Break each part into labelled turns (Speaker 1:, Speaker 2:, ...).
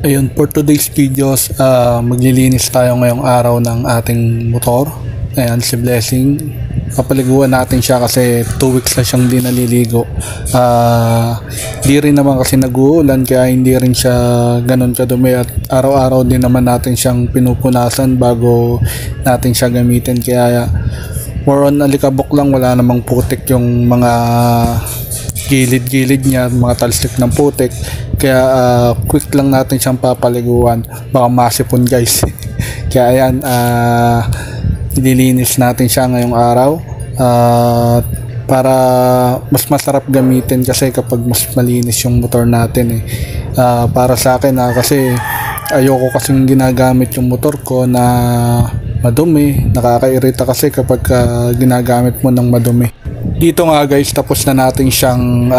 Speaker 1: Ayun, for today's videos, maglilinis tayo ngayong araw ng ating motor. Ayan, si Blessing. Papaliguan natin siya kasi 2 weeks na siyang di naliligo. Di rin naman kasi nag-uulan kaya hindi rin siya ganun kadumi at araw-araw din naman natin siyang pinupunasan bago natin siya gamitin. Kaya more on alikabok lang, wala namang putik yung mga gilid-gilid niya, mga talsik ng putik. Kaya quick lang natin siyang papaliguan, baka masipon guys. Kaya ayan, ililinis natin siya ngayong araw para mas masarap gamitin kasi kapag mas malinis yung motor natin para sa akin kasi ayoko kasing ginagamit yung motor ko na madumi. Nakakairita kasi kapag ginagamit mo ng madumi. Dito nga guys, tapos na natin siyang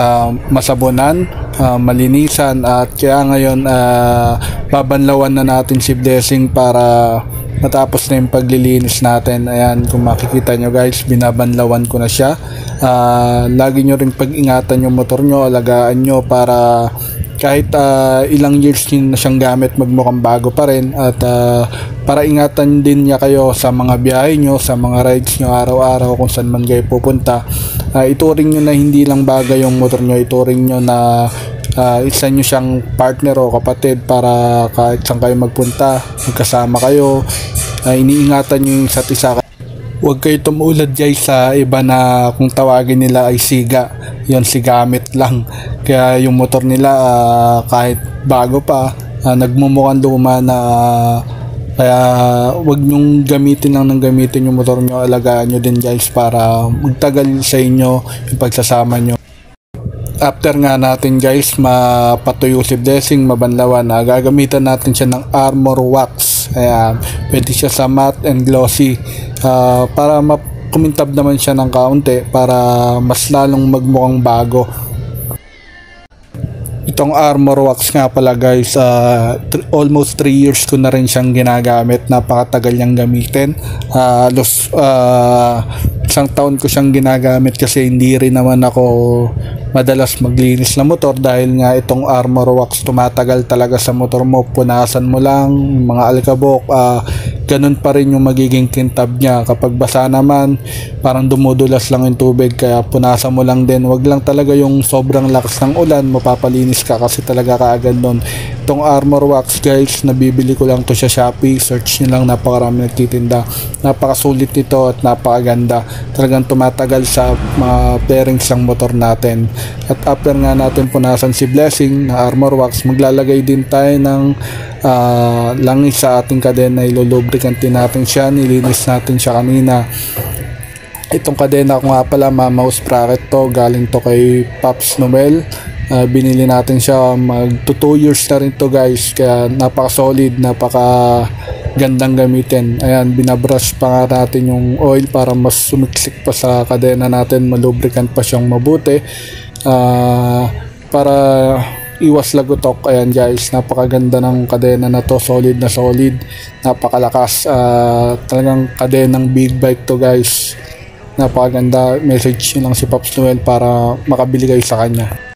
Speaker 1: masabunan, malinisan, at kaya ngayon babanlawan na natin si Blessing para matapos na yung paglilinis natin. Ayan, kung makikita nyo guys, binabanlawan ko na siya. Lagi nyo rin pag-ingatan yung motor nyo, alagaan nyo para kahit ilang years nyo na siyang gamit, magmukhang bago pa rin. At para ingatan din niya kayo sa mga biyahe nyo, sa mga rides nyo araw-araw kung saan man kayo pupunta. Ituring nyo na hindi lang bagay yung motor nyo, ituring nyo na isa nyo siyang partner o kapatid para kahit saan kayo magpunta, magkasama kayo, iniingatan nyo yung isa't isa. Huwag kayo tumulad guys sa iba na kung tawagin nila ay siga, yon sigamit lang. Kaya yung motor nila kahit bago pa, nagmumukhang luma na. Kaya wag nyong gamitin lang ng gamitin yung motor nyo, alagaan nyo din guys para magtagal sa inyo yung pagsasama nyo. After nga natin guys mapatuyo si Blessing, mabanlawan, gagamitan natin siya ng Armor Wax. Ayan, pwede siya sa matte and glossy para kumintab naman siya ng kaunti para mas lalong magmukhang bago. Itong Armor Wax nga pala guys, almost 3 years ko na rin siyang ginagamit. Napakatagal niyang gamitin. Halos isang taon ko siyang ginagamit kasi hindi rin naman ako madalas maglinis ng motor dahil nga itong Armor Wax tumatagal talaga sa motor mo. Punasan mo lang mga alikabok, ganun pa rin yung magiging kintab niya. Kapag basa naman parang dumudulas lang yung tubig, kaya punasan mo lang din. Wag lang talaga yung sobrang lakas ng ulan, mapapalinis ka kasi talaga kaagad nun. Itong Armor Wax guys, nabibili ko lang to sa Shopee, search nyo lang, napakarami nagtitinda. Napakasulit nito at napakaganda, talagang tumatagal sa mga bearings ng motor natin. At after nga natin punasan si Blessing na Armor Wax, maglalagay din tayo ng langis sa ating kadena. Ilulubricant din natin siya, nilinis natin siya kanina. Itong kadena ko nga pala, mouse bracket to, galing to kay Pops Noel. Binili natin siya, mag 2 years na rin to guys, kaya napaka solid, napaka gandang gamitin. Ayan, binabrush pa nga natin yung oil para mas sumiksik pa sa kadena natin, malubricant pa siyang mabuti para iwas lagutok. Ayan guys, napakaganda ng kadena na to, solid na solid, napakalakas. Talagang kadenang big bike to guys, napakaganda. Message nyo lang si Pops Noel para makabili kayo sa kanya.